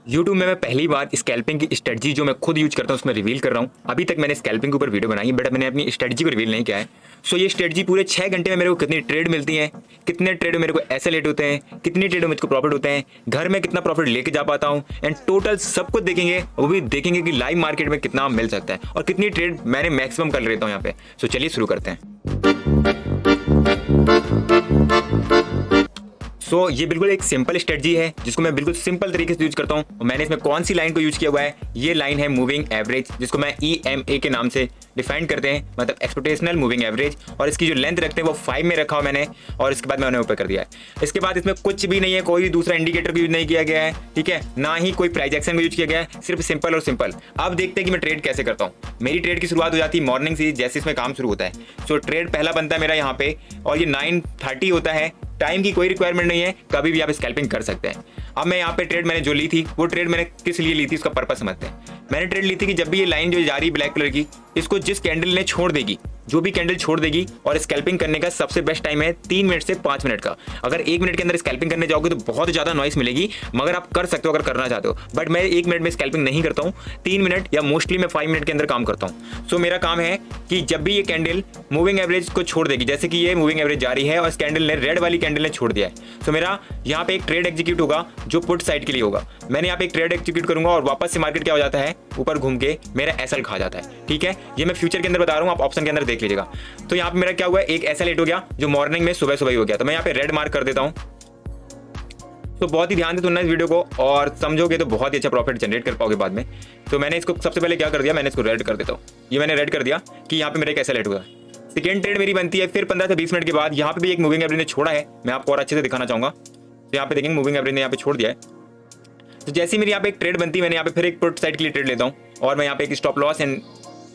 YouTube में मैं पहली बार स्कैल्पिंग की स्ट्रेटजी जो मैं खुद यूज करता हूँ उसमें रिवील कर रहा हूँ। अभी तक मैंने स्कैल्पिंग के ऊपर वीडियो बनाई है बट मैंने अपनी स्ट्रेटजी को रिवील नहीं किया है। सो ये स्ट्रेटजी पूरे 6 घंटे में मेरे को कितनी ट्रेड मिलती है, कितने ट्रेड में मेरे को ऐसे लेट होते हैं, कितनी ट्रेड में मुझको प्रॉफिट होते हैं, घर में कितना प्रॉफिट लेके जा पाता हूँ एंड टोटल सब कुछ देखेंगे। वो भी देखेंगे कि लाइव मार्केट में कितना मिल सकता है और कितनी ट्रेड मैंने मैक्सिमम कर लेता हूँ यहाँ पे। सो चलिए शुरू करते हैं। सो ये बिल्कुल एक सिंपल स्ट्रेटजी है जिसको मैं बिल्कुल सिंपल तरीके से यूज करता हूँ। और मैंने इसमें कौन सी लाइन को यूज किया हुआ है, ये लाइन है मूविंग एवरेज जिसको मैं EMA के नाम से डिफाइन करते हैं, मतलब एक्सपोर्टेशनल मूविंग एवरेज। और इसकी जो लेंथ रखते हैं वो 5 में रखा हुआ मैंने, और इसके बाद मैंने ऊपर कर दिया है। इसके बाद इसमें कुछ भी नहीं है, कोई भी दूसरा इंडिकेटर को यूज नहीं किया गया है, ठीक है, ना ही कोई प्राइस एक्शन को यूज किया गया है, सिर्फ सिंपल और सिंपल। अब देखते हैं कि मैं ट्रेड कैसे करता हूँ। मेरी ट्रेड की शुरुआत हो जाती है मॉर्निंग से, जैसे इसमें काम शुरू होता है। सो ट्रेड पहला बनता है मेरा यहाँ पे और ये 9:30 होता है। टाइम की कोई रिक्वायरमेंट नहीं है, कभी भी आप स्कैल्पिंग कर सकते हैं। अब मैं यहाँ पे ट्रेड मैंने जो ली थी वो ट्रेड मैंने किस लिए ली थी उसका पर्पस समझते हैं। मैंने ट्रेड ली थी कि जब भी ये लाइन जो जा रही है ब्लैक कलर की, इसको जिस कैंडल ने छोड़ देगी, जो भी कैंडल छोड़ देगी, और स्कैल्पिंग करने का सबसे बेस्ट टाइम है 3 मिनट से 5 मिनट का। अगर 1 मिनट के अंदर स्कैल्पिंग करने जाओगे तो बहुत ज्यादा नॉइस मिलेगी, मगर आप कर सकते हो अगर करना चाहते हो। बट मैं 1 मिनट में स्कैल्पिंग नहीं करता हूँ, 3 मिनट या मोस्टली मैं 5 मिनट के अंदर काम करता हूँ। सो मेरा काम है कि जब भी ये कैंडल मूविंग एवरेज को छोड़ देगी, जैसे कि ये मूविंग एवरेज जारी है और इस कैंडल ने, रेड वाली कैंडल ने छोड़ दिया है, तो मेरा यहाँ पे एक ट्रेड एग्जीक्यूट होगा जो पुट साइड के लिए होगा। मैंने यहाँ पे एक ट्रेड एग्जीक्यूट करूंगा और वापस से मार्केट क्या हो जाता है, ऊपर घूम के मेरा एसएल खा जाता है। ठीक है, ये मैं फ्यूचर के अंदर बता रहा हूँ, आप ऑप्शन के अंदर देख लीजिएगा। तो यहाँ पे मेरा क्या हुआ, एक एसएल हिट हो गया जो मॉर्निंग में सुबह सुबह ही हो गया। तो मैं यहाँ पे रेड मार्क कर देता हूँ। तो बहुत ही ध्यान से सुनना इस वीडियो को, और समझोगे तो बहुत ही अच्छा प्रॉफिट जनरेट कर पाओगे बाद में। तो मैंने इसको सबसे पहले क्या कर दिया, मैंने इसको रेड कर देता हूँ। ये मैंने रेड कर दिया कि यहाँ पे मेरा एक एसएल हिट हुआ। सेकेंड ट्रेड मेरी बनती है फिर 15 से 20 मिनट के बाद। यहाँ पे भी एक मूविंग एवरेज ने छोड़ा है, मैं आपको और अच्छे से दिखाना चाहूंगा। तो यहाँ पे देखेंगे मूविंग एवरेज ने यहाँ पे छोड़ दिया है। तो जैसे ही मेरी यहाँ पे एक ट्रेड बनती है, मैंने यहाँ पे फिर एक पुट साइड के लिए ट्रेड लेता हूँ और मैं यहाँ पे एक स्टॉप लॉस एंड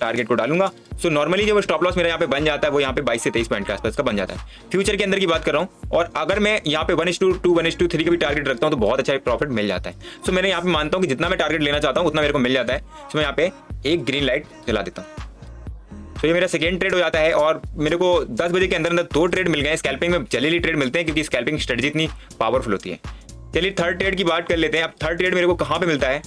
टारगेट को डालूंगा। सो नॉर्मली जो स्टॉप लॉस मेरा यहाँ पे बन जाता है वो यहाँ पे 22 से 23 पॉइंट के आसपास का बन जाता है। फ्यूचर के अंदर की बात कर रहा हूँ, और अगर मैं यहाँ पे 1:2, 1:3 का भी टारगेट रखता हूँ तो बहुत अच्छा प्रॉफिट मिल जाता है। सो मैंने यहाँ पे मानता हूँ कि जितना मैं टारगेट लेना चाहता हूँ उतना मेरे को मिल जाता है। सो मैं यहाँ पे एक ग्रीन लाइट जला देता हूँ। तो ये मेरा सेकेंड ट्रेड हो जाता है और मेरे को 10 बजे के अंदर अंदर 2 ट्रेड मिल गए। स्कैल्पिंग में जल्दी ट्रेड मिलते हैं क्योंकि स्कैल्पिंग स्ट्रेटजी इतनी पावरफुल होती है। चलिए थर्ड ट्रेड की बात कर लेते हैं। अब थर्ड ट्रेड मेरे को कहाँ पे मिलता है,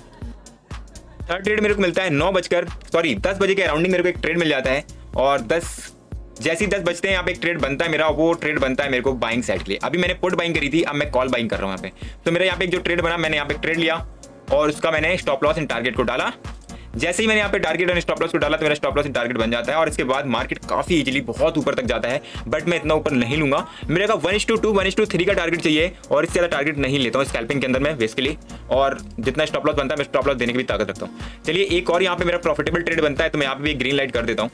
थर्ड ट्रेड मेरे को मिलता है 10 बजे के अराउंडिंग मेरे को एक ट्रेड मिल जाता है। और 10 बजते हैं यहाँ पे एक ट्रेड बनता है मेरा, वो ट्रेड बनता है मेरे को बाइंग साइड के लिए। अभी मैंने पुट बाइंग करी थी, अब मैं कॉल बाइंग कर रहा हूँ यहाँ पे। तो मेरा यहाँ पे एक जो ट्रेड बना, मैंने यहाँ पे ट्रेड लिया और उसका मैंने स्टॉप लॉस एंड टारगेट को डाला। जैसे ही मैंने यहाँ पे टारगेट और स्टॉप लॉस को डाला तो मेरा स्टॉप लॉस एंड टारगेट बन जाता है। और इसके बाद मार्केट काफी इजीली बहुत ऊपर तक जाता है, बट मैं इतना ऊपर नहीं लूंगा। मेरे का 1:2, 1:3 का टारगेट चाहिए और इससे ज्यादा टारगेट नहीं लेता हूँ स्कैल्पिंग के अंदर मैं बेसिकली। और जितना स्टॉप लॉस बनता है मैं स्टॉप लॉस देने की भी ताकत रखता हूँ। चलिए एक और यहाँ पे मेरा प्रॉफिटेबल ट्रेड बनता है, तो मैं यहाँ पे भी ग्रीन लाइट कर देता हूँ।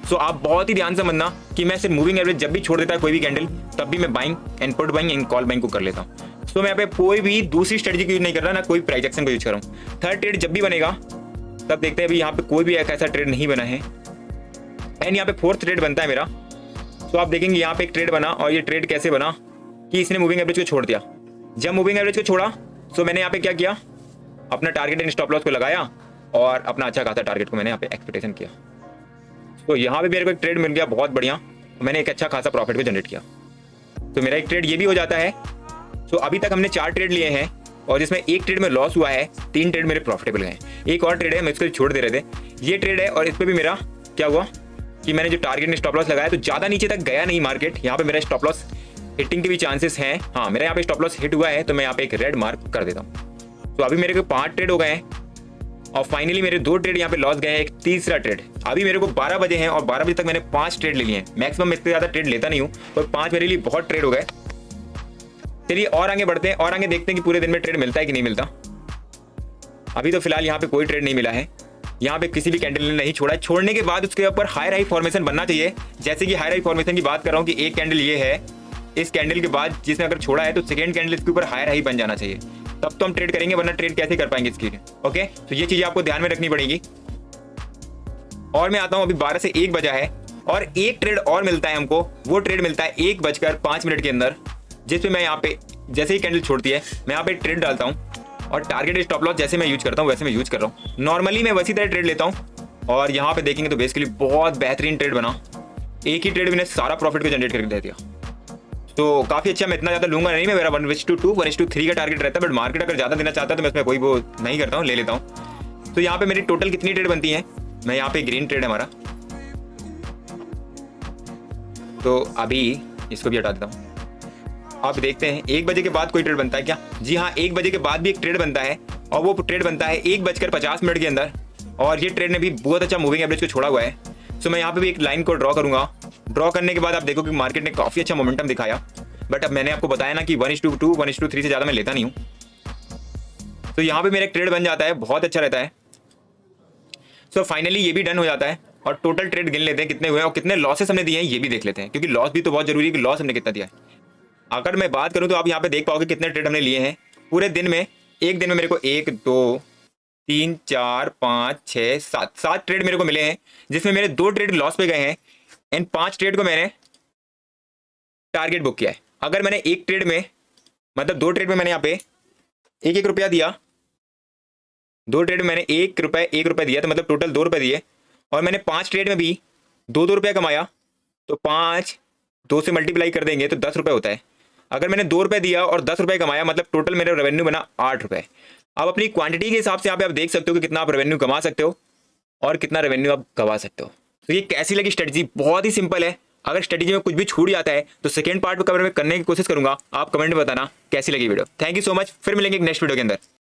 सो आप बहुत ही ध्यान से समझना कि मैं सिर्फ मूविंग एवरेज जब भी छोड़ देता है कोई भी कैंडल, तब भी मैं buying and put buying and call buying को कर लेता हूँ। सो मैं यहाँ पे कोई भी दूसरी स्ट्रेटजी को यूज नहीं कर रहा, ना कोई प्राइस एक्शन को यूज कर रहा हूँ। थर्ड ट्रेड जब भी बनेगा तब देखते हैं। अभी यहाँ पे कोई भी एक ऐसा ट्रेड नहीं बना है एंड यहाँ पे फोर्थ ट्रेड बनता है मेरा। तो आप देखेंगे यहाँ पे एक ट्रेड बना, और ये ट्रेड कैसे बना कि इसने मूविंग एवरेज को छोड़ दिया। जब मूविंग एवरेज को छोड़ा तो मैंने यहाँ पे क्या किया, अपना टारगेट एंड स्टॉप लॉस को लगाया और अपना अच्छा खासा टारगेट को मैंने यहाँ पे एक्सपेक्टेशन किया। तो यहाँ पे मेरे को एक ट्रेड मिल गया बहुत बढ़िया, मैंने एक अच्छा खासा प्रॉफिट को जनरेट किया। तो मेरा एक ट्रेड ये भी हो जाता है। तो अभी तक हमने 4 ट्रेड लिए हैं और जिसमें एक ट्रेड में लॉस हुआ है, 3 ट्रेड मेरे प्रॉफिटेबल गए। एक और ट्रेड है, मैं इसको छोड़ दे रहे थे, ये ट्रेड है और इस पर भी मेरा क्या हुआ कि मैंने जो टारगेट में स्टॉप लॉस लगाया तो ज़्यादा नीचे तक गया नहीं मार्केट। यहाँ पे मेरा स्टॉप लॉस हिटिंग के भी चांसेस हैं। हाँ, मेरा यहाँ पे स्टॉप लॉस हिट हुआ है तो मैं यहाँ पे एक रेड मार्क कर देता हूँ। तो अभी मेरे को 5 ट्रेड हो गए हैं और फाइनली मेरे 2 ट्रेड यहाँ पे लॉस गए हैं, एक तीसरा ट्रेड। अभी मेरे को 12 बजे हैं और 12 बजे तक मैंने 5 ट्रेड ले लिए हैं। मैक्सिमम इससे ज़्यादा ट्रेड लेता नहीं हूँ, और 5 मेरे लिए बहुत ट्रेड हो गए। चलिए और आगे बढ़ते हैं और आगे देखते हैं कि पूरे दिन में ट्रेड मिलता है कि नहीं मिलता। अभी तो फिलहाल यहाँ पे कोई ट्रेड नहीं मिला है, यहाँ पे किसी भी कैंडल ने नहीं छोड़ा है। छोड़ने के बाद उसके ऊपर हाई हाई फॉर्मेशन बनना चाहिए। जैसे कि हाई हाई फॉर्मेशन की बात कर रहा हूँ कि एक कैंडल ये है, इस कैंडल के बाद जिसने अगर छोड़ा है तो सेकेंड कैंडल इसके ऊपर हाई हाई बन जाना चाहिए, तब तो हम ट्रेड करेंगे, वरना ट्रेड कैसे कर पाएंगे इसकी। ओके, तो ये चीजें आपको ध्यान में रखनी पड़ेगी। और मैं आता हूँ, अभी 12 से 1 बजा है और एक ट्रेड और मिलता है हमको। वो ट्रेड मिलता है 1:05 के अंदर, जिसमें मैं यहाँ पे जैसे ही कैंडल छोड़ती है मैं यहाँ पे ट्रेड डालता हूँ और टारगेट स्टॉप लॉस जैसे मैं यूज करता हूँ वैसे मैं यूज कर रहा हूँ। नॉर्मली मैं वैसी तरह ट्रेड लेता हूँ और यहाँ पे देखेंगे तो बेसिकली बहुत बेहतरीन ट्रेड बना। एक ही ट्रेड मैंने सारा प्रॉफिट को जनरेट करके दे दिया। तो काफ़ी अच्छा, मैं इतना ज़्यादा लूंगा नहीं, मैं मेरा 1:2 1:3 का टारगेट रहता है, बट मार्केट अगर ज़्यादा देना चाहता है तो मैं इसमें कोई वो नहीं करता हूँ, ले लेता हूँ। तो यहाँ पे मेरी टोटल कितनी ट्रेड बनती है, मैं यहाँ पे ग्रीन ट्रेड है हमारा, तो अभी इसको भी हटा देता हूँ। आप देखते हैं 1 बजे के बाद कोई ट्रेड बनता है क्या? जी हाँ, 1 बजे के बाद भी एक ट्रेड बनता है, और वो ट्रेड बनता है 1:50 के अंदर, और ये ट्रेड ने भी बहुत अच्छा मूविंग एवरेज को छोड़ा हुआ है। सो मैं यहाँ पे भी एक लाइन को ड्रॉ करूंगा। ड्रॉ करने के बाद आप देखो कि मार्केट ने काफ़ी अच्छा मोमेंटम दिखाया, बट अब मैंने आपको बताया ना कि 1:2 1:3 से ज़्यादा मैं लेता नहीं हूँ। तो यहाँ पे मेरा एक ट्रेड बन जाता है, बहुत अच्छा रहता है। सो फाइनली ये भी डन हो जाता है, और टोटल ट्रेड गिन लेते हैं कितने हुए और कितने लॉसेस हमने दिए हैं ये भी देख लेते हैं, क्योंकि लॉस भी तो बहुत जरूरी है कि लॉस हमने कितना दिया है। अगर मैं बात करूं तो आप यहाँ पे देख पाओगे कितने ट्रेड हमने लिए हैं पूरे दिन में। एक दिन में मेरे को 1 2 3 4 5 6 7 ट्रेड मेरे को मिले हैं, जिसमें मेरे 2 ट्रेड लॉस पे गए हैं, एंड 5 ट्रेड को मैंने टारगेट बुक किया है। अगर मैंने एक ट्रेड में, मतलब 2 ट्रेड में मैंने यहाँ पे 1 रुपया दिया, 2 ट्रेड में मैंने 1 रुपये दिया, तो मतलब टोटल 2 रुपये दिए, और मैंने 5 ट्रेड में भी 2 रुपये कमाया, तो 5 2 से मल्टीप्लाई कर देंगे तो 10 रुपये होता है। अगर मैंने 2 रुपये दिया और 10 रुपये कमाया, मतलब टोटल मेरा रेवेन्यू बना 8 रुपये। अब अपनी क्वांटिटी के हिसाब से यहाँ पे आप देख सकते हो कि कितना आप रेवेन्यू कमा सकते हो और कितना रेवेन्यू आप गवा सकते हो। तो ये कैसी लगी स्ट्रेटजी? बहुत ही सिंपल है। अगर स्ट्रेटजी में कुछ भी छूट जाता है तो सेकंड पार्ट में कवर में करने की कोशिश करूंगा। आप कमेंट में बताना कैसी लगी video. Thank you so much, फिर मिलेंगे एक नेक्स्ट वीडियो के अंदर।